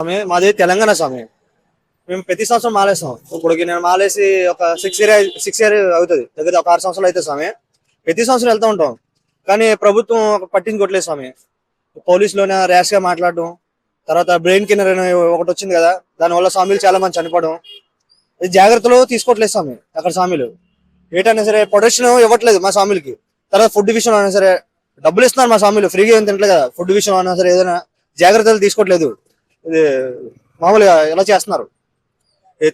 స్వామి మాది తెలంగాణ స్వామి. మేము ప్రతి సంవత్సరం మాలేస్తాం. ఇప్పుడు నేను మాలేసి ఒక 6 ఇయర్ అవుతుంది, దగ్గర ఒక 6 సంవత్సరాలు అయితే స్వామి. ప్రతి సంవత్సరం వెళ్తూ ఉంటాం, కానీ ప్రభుత్వం పట్టించుకోవట్లేదు స్వామి. పోలీసులోనే ర్యాష్ గా మాట్లాడడం, తర్వాత బ్రెయిన్ కిన్నర్ ఒకటి వచ్చింది కదా, దానివల్ల స్వామిలు చాలా మంది చనిపోవడం, ఇది జాగ్రత్తలు తీసుకోవట్లేదు స్వామి. అక్కడ స్వామిలు ఏటైనా సరే ప్రొటెక్షన్ ఇవ్వట్లేదు మా స్వామిలకి. తర్వాత ఫుడ్ విషయం అయినా సరే డబ్బులు ఇస్తున్నారు మా స్వామిలు, ఫ్రీగా ఏం తినట్లేదు కదా. ఫుడ్ విషయం అయినా సరే ఏదైనా జాగ్రత్తలు తీసుకోవట్లేదు. ఇది మామూలుగా ఎలా చేస్తున్నారు.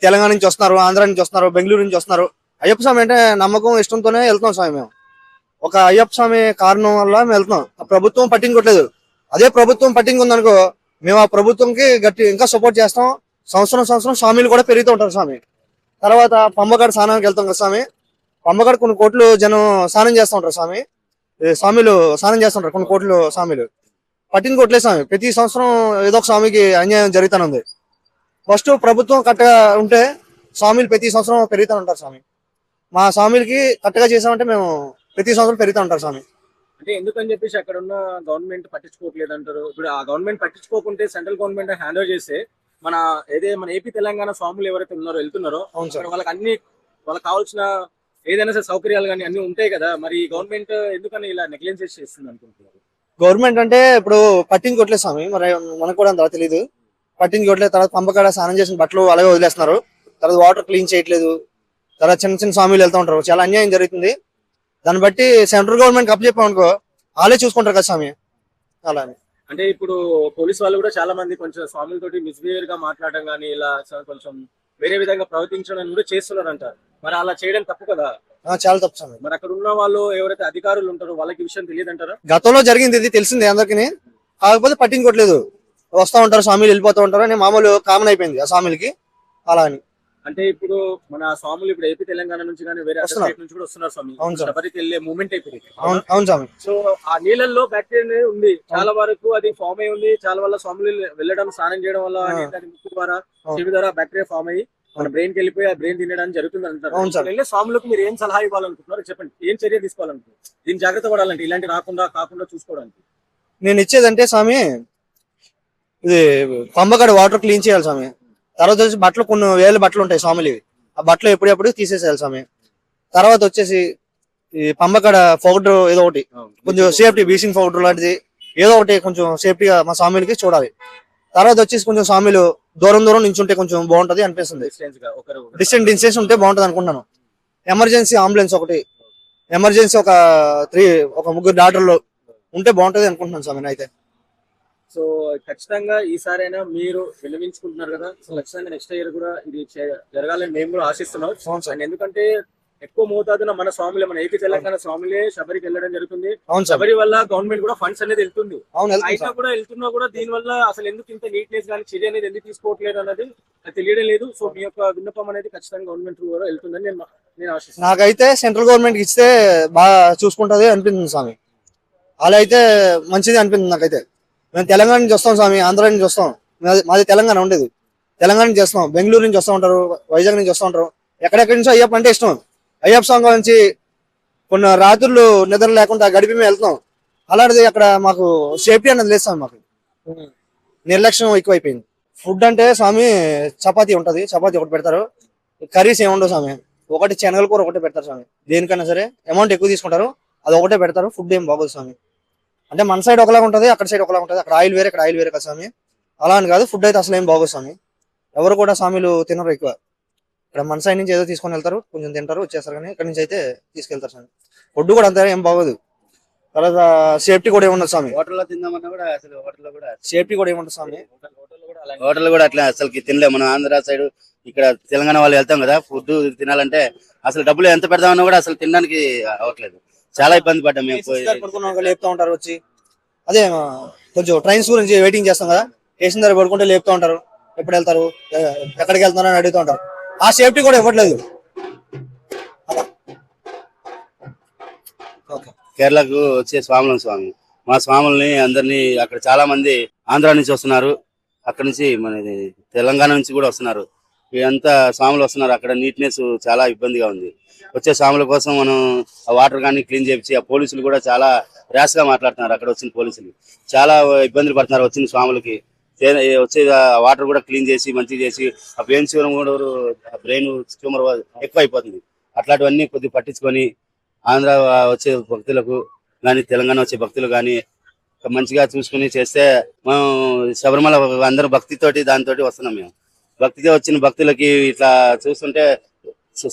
తెలంగాణ నుంచి వస్తున్నారు, ఆంధ్ర నుంచి వస్తున్నారు, బెంగళూరు నుంచి వస్తున్నారు. అయ్యప్ప స్వామి అంటే నమ్మకం ఇష్టంతోనే వెళ్తున్నాం స్వామి. మేము ఒక అయ్యప్ప స్వామి కారణం వల్ల మేము వెళ్తున్నాం. ఆ ప్రభుత్వం పట్టించుకోవట్లేదు. అదే ప్రభుత్వం పట్టించుకుందనుకో మేము ఆ ప్రభుత్వంకి గట్టి ఇంకా సపోర్ట్ చేస్తాం. సంవత్సరం సంవత్సరం స్వామిలు కూడా పెరుగుతూ ఉంటారు స్వామి. తర్వాత పంబగడ స్నానానికి వెళ్తాం కదా స్వామి. పంబగడ కొన్ని కోట్లు జనం స్నానం చేస్తూ ఉంటారు స్వామి. స్వామిలు స్నానం చేస్తుంటారు కొన్ని కోట్లు స్వామిలు. పట్టించుకోవట్లేదు స్వామి. ప్రతి సంవత్సరం ఏదో ఒక స్వామికి అన్యాయం జరుగుతూనే ఉంది. ఫస్ట్ ప్రభుత్వం కరెక్ట్గా ఉంటే స్వామిలు ప్రతి సంవత్సరం పెరుగుతూ ఉంటారు స్వామి. మా స్వామిలకి కరెక్ట్గా చేసామంటే మేము ప్రతి సంవత్సరం పెరుగుతూ ఉంటారు స్వామి. అంటే ఎందుకని చెప్పేసి అక్కడ ఉన్న గవర్నమెంట్ పట్టించుకోవట్లేదు అంటారు. ఇప్పుడు ఆ గవర్నమెంట్ పట్టించుకోకుంటే సెంట్రల్ గవర్నమెంట్ హ్యాండ్ ఓవర్ చేస్తే మన ఏపీ తెలంగాణ స్వాములు ఎవరైతే ఉన్నారో వెళ్తున్నారో వాళ్ళకి అన్ని వాళ్ళకి కావాల్సిన ఏదైనా సరే సౌకర్యాలు కానీ అన్ని ఉంటాయి కదా. మరి గవర్నమెంట్ ఎందుకని ఇలా నెగ్లెన్స్ చేస్తుంది అనుకుంటున్నారు? గవర్నమెంట్ అంటే ఇప్పుడు పట్టించుకోవట్లేదు స్వామి. మరి మనకు కూడా అంత తెలియదు, పట్టించుకోవట్లేదు. తర్వాత పంపకాడ స్నానం చేసిన బట్టలు అలాగే వదిలేస్తున్నారు. తర్వాత వాటర్ క్లీన్ చేయట్లేదు. తర్వాత చిన్న చిన్న స్వామిలు వెళ్తూ ఉంటారు. చాలా అన్యాయం జరుగుతుంది. దాన్ని బట్టి సెంట్రల్ గవర్నమెంట్ అప్ చెప్పామనుకో వాళ్ళే చూసుకుంటారు కదా స్వామి. అలా అంటే ఇప్పుడు పోలీస్ వాళ్ళు కూడా చాలా మంది కొంచెం స్వాములతోటి మిస్బిహేవియర్ గా మాట్లాడడం కానీ ఇలా కొంచెం వేరే విధంగా ప్రవర్తించడం కూడా చేస్తున్నారు అంటారు. మరి అలా చేయడం తప్పు కదా? చాలా తప్పు స్వామి. మరి అక్కడ ఉన్న వాళ్ళు ఎవరైతే అధికారులు ఉంటారో వాళ్ళకి విషయం తెలియదు అంటారా? గతంలో జరిగింది, ఇది తెలిసింది అందరికి. కాకపోతే పట్టించుకోవట్లేదు. వస్తూ ఉంటారు స్వామిలు, వెళ్ళిపోతూ ఉంటారు అని మామూలు కామన్ అయిపోయింది ఆ స్వామిలకి. అలా అని అంటే ఇప్పుడు మన స్వాములు ఇప్పుడు ఏపీ తెలంగాణ నుంచి కానీ వేరే స్టేట్ నుంచి కూడా వస్తున్నారు స్వామి. శబరికి వెళ్ళే మూవ్మెంట్ అయిపోయింది. అవును స్వామి. సో ఆ నీళ్ళల్లో బ్యాక్టీరియా ఉంది, చాలా వరకు అది ఫామ్ అయి ఉంది. చాలా వల్ల స్వాములు వెళ్ళడం స్నానం చేయడం వల్ల దాని ముక్కు ద్వారా చెవి ద్వారా బ్యాక్టీరియా ఫామ్ అయ్యి మన బ్రెయిన్ కి వెళ్ళిపోయి ఆ బ్రెయిన్ తినడానికి జరుగుతుంది అంటారు. వెళ్ళే స్వాములకు మీరు ఏం సలహా ఇవ్వాలనుకుంటున్నారు చెప్పండి. ఏం చర్య తీసుకోవాలనుకుంటున్నారు? దీన్ని జాగ్రత్త పడాలంటే ఇలాంటి కాకుండా చూసుకోవడానికి నేను ఇచ్చేదంటే స్వామి, ఇది పంబగడ వాటర్ క్లీన్ చేయాలి స్వామి. తర్వాత వచ్చి బట్టలు కొన్ని వేల బట్టలు ఉంటాయి స్వామిలు, ఆ బట్టలు ఎప్పుడెప్పుడు తీసేసేయాలి స్వామి. తర్వాత వచ్చేసి ఈ పంబగడ పౌడర్ ఏదో ఒకటి కొంచెం సేఫ్టీ, బీసింగ్ పౌడర్ లాంటిది ఏదో ఒకటి కొంచెం సేఫ్టీగా మా స్వామిలకి చూడాలి. తర్వాత వచ్చేసి కొంచెం స్వామిలు దూరం నించుంటే కొంచెం బాగుంటది అనిపిస్తుంది. డిస్టెన్స్ ఉంటే బాగుంటది అనుకుంటున్నాను. ఎమర్జెన్సీ అంబులెన్స్ ఒకటి, ఎమర్జెన్సీ ఒక 3 డాక్టర్లు ఉంటే బాగుంటది అనుకుంటున్నాను స్వామి అయితే. సో ఖచ్చితంగా ఈసారైనా మీరు విన్నవించుకుంటున్నారు కదా, సో ఖచ్చితంగా నెక్స్ట్ ఇయర్ కూడా ఇది జరగాలని మేము కూడా ఆశిస్తున్నాం. ఎందుకంటే ఎక్కువ మోతాదున మన స్వాములే, మన ఏపీ తెలంగాణ స్వాములే శబరికి వెళ్ళడం జరుగుతుంది. శబరి వల్ల గవర్నమెంట్ కూడా ఫండ్స్ అనేది వెళ్తుంది. అయినా కూడా వెళ్తున్నా కూడా దీని వల్ల అసలు ఎందుకు ఇంత నీట్నెస్ కానీ చర్య అనేది ఎందుకు తీసుకోవట్లేదు అన్నది తెలియడం లేదు. సో మీ యొక్క విన్నపం అనేది ఖచ్చితంగా గవర్నమెంట్ కూడా వెళ్తుందని నేను ఆశిస్తున్నాను. నాకైతే సెంట్రల్ గవర్నమెంట్ ఇస్తే బాగా చూసుకుంటది అనిపించింది స్వామి. అలా అయితే మంచిది అనిపించింది నాకైతే. మేము తెలంగాణ నుంచి వస్తాం స్వామి, ఆంధ్ర నుంచి వస్తాం. మాది తెలంగాణ ఉండేది. తెలంగాణ నుంచి వస్తాం, బెంగళూరు నుంచి వస్తూ ఉంటారు, వైజాగ్ నుంచి వస్తూ ఉంటారు. ఎక్కడెక్కడి నుంచో అయ్యప్ప అంటే ఇష్టం. అయ్యప్ప స్వామి నుంచి కొన్ని రాత్రులు నిద్ర లేకుండా గడిపి మేము వెళ్తాం. అలాంటిది అక్కడ మాకు సేఫ్టీ అనేది లేదు స్వామి. మాకు నిర్లక్ష్యం ఎక్కువైపోయింది. ఫుడ్ అంటే స్వామి చపాతీ ఉంటది, చపాతీ ఒకటి పెడతారు. కర్రీస్ ఏముండవు స్వామి. ఒకటి శనగల కూర ఒకటే పెడతారు స్వామి. దేనికైనా సరే అమౌంట్ ఎక్కువ తీసుకుంటారు, అది ఒకటే పెడతారు. ఫుడ్ ఏం బాగోదు స్వామి. అంటే మన సైడ్ ఒకలా ఉంటది, అక్కడ సైడ్ ఒకలా ఉంటది. అక్కడ ఆయిల్ వేరే, ఇక్కడ ఆయిల్ వేరే కదా స్వామి. అలా అని కాదు, ఫుడ్ అయితే అసలు ఏం బాగోదు స్వామి. ఎవరు కూడా స్వామిలు తినరు ఎక్కువ. ఇక్కడ మన సైడ్ నుంచి ఏదో తీసుకొని వెళ్తారు, కొంచెం తింటారు, వచ్చేస్తారు. కానీ ఇక్కడ నుంచి అయితే తీసుకెళ్తారు స్వామి. ఫుడ్ కూడా అంతే ఏం బాగోదు. తర్వాత సేఫ్టీ కూడా ఏముండదు స్వామి. హోటల్లో తిందామన్నా కూడా అసలు హోటల్లో కూడా సేఫ్టీ కూడా ఏముండదు స్వామి. హోటల్ కూడా అట్లా అసలు తినలేము. మనం ఆంధ్ర సైడ్ ఇక్కడ తెలంగాణ వాళ్ళు వెళ్తాం కదా, ఫుడ్ తినాలంటే అసలు డబ్బులు ఎంత పెడదామన్నా కూడా అసలు తినడానికి అవ్వట్లేదు. చాలా ఇబ్బంది పడ్డాం మేము. లేపుతా ఉంటారు వచ్చి. అదే కొంచెం ట్రైన్స్ గురించి వెయిటింగ్ చేస్తాం కదా, స్టేషన్ దగ్గర పడుకుంటే లేపుతూ ఉంటారు. ఎప్పుడు వెళ్తారు, ఎక్కడికి వెళ్తున్నారు అని అడుగుతూ ఉంటారు. ఆ సేఫ్టీ కూడా ఇవ్వట్లేదు. కేరళకు వచ్చే స్వాములం స్వామి, మా స్వాముల్ని అందరినీ అక్కడ చాలా మంది ఆంధ్ర నుంచి వస్తున్నారు, అక్కడ నుంచి మన తెలంగాణ నుంచి కూడా వస్తున్నారు. ఇదంతా స్వాములు వస్తున్నారు. అక్కడ నీట్నెస్ చాలా ఇబ్బందిగా ఉంది. వచ్చే స్వాముల కోసం మనం ఆ వాటర్ కానీ క్లీన్ చేయించి, ఆ పోలీసులు కూడా చాలా ర్యాష్ గా మాట్లాడుతున్నారు. అక్కడ వచ్చిన పోలీసులు చాలా ఇబ్బందులు పడుతున్నారు వచ్చిన స్వాములకి. వచ్చే వాటర్ కూడా క్లీన్ చేసి మంచిగా చేసి ఆ బ్రెయిన్ కూడా బ్రెయిన్ ట్యూమర్ ఎక్కువ అయిపోతుంది. అట్లాంటివన్నీ కొద్దిగా పట్టించుకొని ఆంధ్ర వచ్చే భక్తులకు కానీ తెలంగాణ వచ్చే భక్తులు కానీ మంచిగా చూసుకుని చేస్తే మనం శబరిమల అందరూ భక్తితోటి దానితోటి వస్తున్నాం. మేము భక్తితో వచ్చిన భక్తులకి ఇట్లా చూస్తుంటే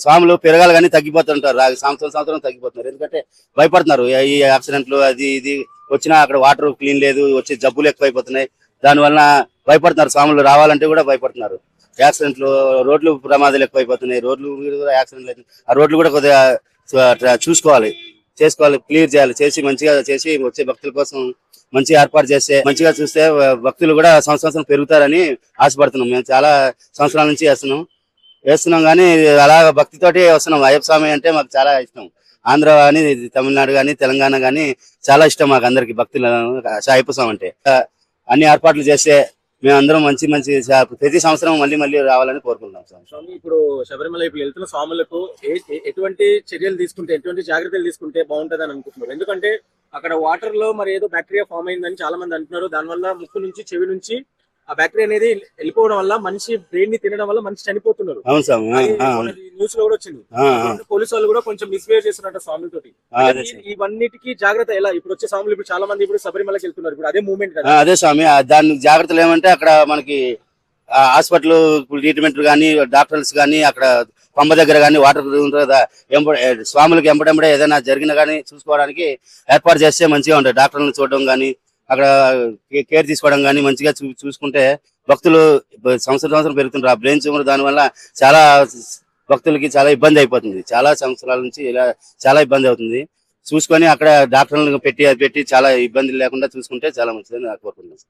స్వాములు పెరగాలి కానీ తగ్గిపోతుంటారు. సంవత్సరం తగ్గిపోతున్నారు. ఎందుకంటే భయపడుతున్నారు ఈ యాక్సిడెంట్లు అది ఇది వచ్చినా అక్కడ వాటర్ క్లీన్ లేదు, వచ్చే జబ్బులు ఎక్కువైపోతున్నాయి. దానివల్ల భయపడుతున్నారు. స్వాములు రావాలంటే కూడా భయపడుతున్నారు. యాక్సిడెంట్లు, రోడ్లు ప్రమాదాలు ఎక్కువైపోతున్నాయి. రోడ్లు యాక్సిడెంట్లు అవుతున్నాయి. ఆ రోడ్లు కూడా కొద్దిగా చూసుకోవాలి, క్లియర్ చేయాలి. చేసి మంచిగా చేసి వచ్చే భక్తుల కోసం మంచిగా ఏర్పాటు చేస్తే మంచిగా చూస్తే భక్తులు కూడా సంవత్సరం పెరుగుతారని ఆశపడుతున్నాం. మేము చాలా సంవత్సరాల నుంచి వేస్తున్నాం కానీ అలా భక్తితోటి వస్తున్నాం. అయ్యప్ప స్వామి అంటే మాకు చాలా ఇష్టం. ఆంధ్ర కానీ తమిళనాడు కానీ తెలంగాణ కానీ చాలా ఇష్టం మాకు అందరికి భక్తులు అయ్యప్ప స్వామి అంటే. అన్ని ఏర్పాట్లు చేస్తే మేమందరం మంచి ప్రతి సంవత్సరం మళ్ళీ రావాలని కోరుకుంటున్నాం. స్వామి, ఇప్పుడు శబరిమల ఇప్పుడు వెళ్తున్న స్వాములకు ఎటువంటి చర్యలు తీసుకుంటే, ఎటువంటి జాగ్రత్తలు తీసుకుంటే బాగుంటది అని అనుకుంటున్నారు? ఎందుకంటే అక్కడ వాటర్ లో మరి ఏదో బ్యాక్టీరియా ఫామ్ అయిందని చాలా మంది అంటున్నారు. దానివల్ల ముక్కు నుంచి చెవి నుంచి ఆ బ్యాక్టీరియా అనేది వెళ్ళిపోవడం వల్ల మనిషి బ్రెయిన్ ని తినడం వల్ల మనిషి చనిపోతున్నారు. అవును స్వామి, న్యూస్ లో కూడా వచ్చింది. పోలీసు వాళ్ళు కూడా కొంచెం మిస్బిహేవ్ చేస్తున్నట్టు స్వాములతోటి. ఇవన్నిటికీ జాగ్రత్త ఎలా? ఇప్పుడు వచ్చే స్వాములు ఇప్పుడు చాలా మంది ఇప్పుడు శబరిమలకి వెళ్తున్నారు. ఇప్పుడు అదే మూవ్మెంట్ కదా. అదే స్వామి, దాని జాగ్రత్తలు ఏమంటే అక్కడ మనకి హాస్పిటల్ ట్రీట్మెంట్ కానీ డాక్టర్స్ కానీ అక్కడ పంబ దగ్గర కానీ వాటర్ ఉంటుంది కదా, స్వాములకి ఎంబడెంబడే ఏదైనా జరిగినా కానీ చూసుకోవడానికి ఏర్పాటు చేస్తే మంచిగా ఉంటుంది. డాక్టర్లను చూడడం కానీ అక్కడ కేర్ తీసుకోవడం కానీ మంచిగా చూసుకుంటే భక్తులు సంవత్సరం పెరుగుతుంటారు. ఆ బ్రెయిన్ ట్యూమర్ దానివల్ల చాలా భక్తులకి చాలా ఇబ్బంది అయిపోతుంది. చాలా సంవత్సరాల నుంచి ఇలా చాలా ఇబ్బంది అవుతుంది. చూసుకొని అక్కడ డాక్టర్లను పెట్టి చాలా ఇబ్బంది లేకుండా చూసుకుంటే చాలా మంచిదని కోరుకుంటున్నాను.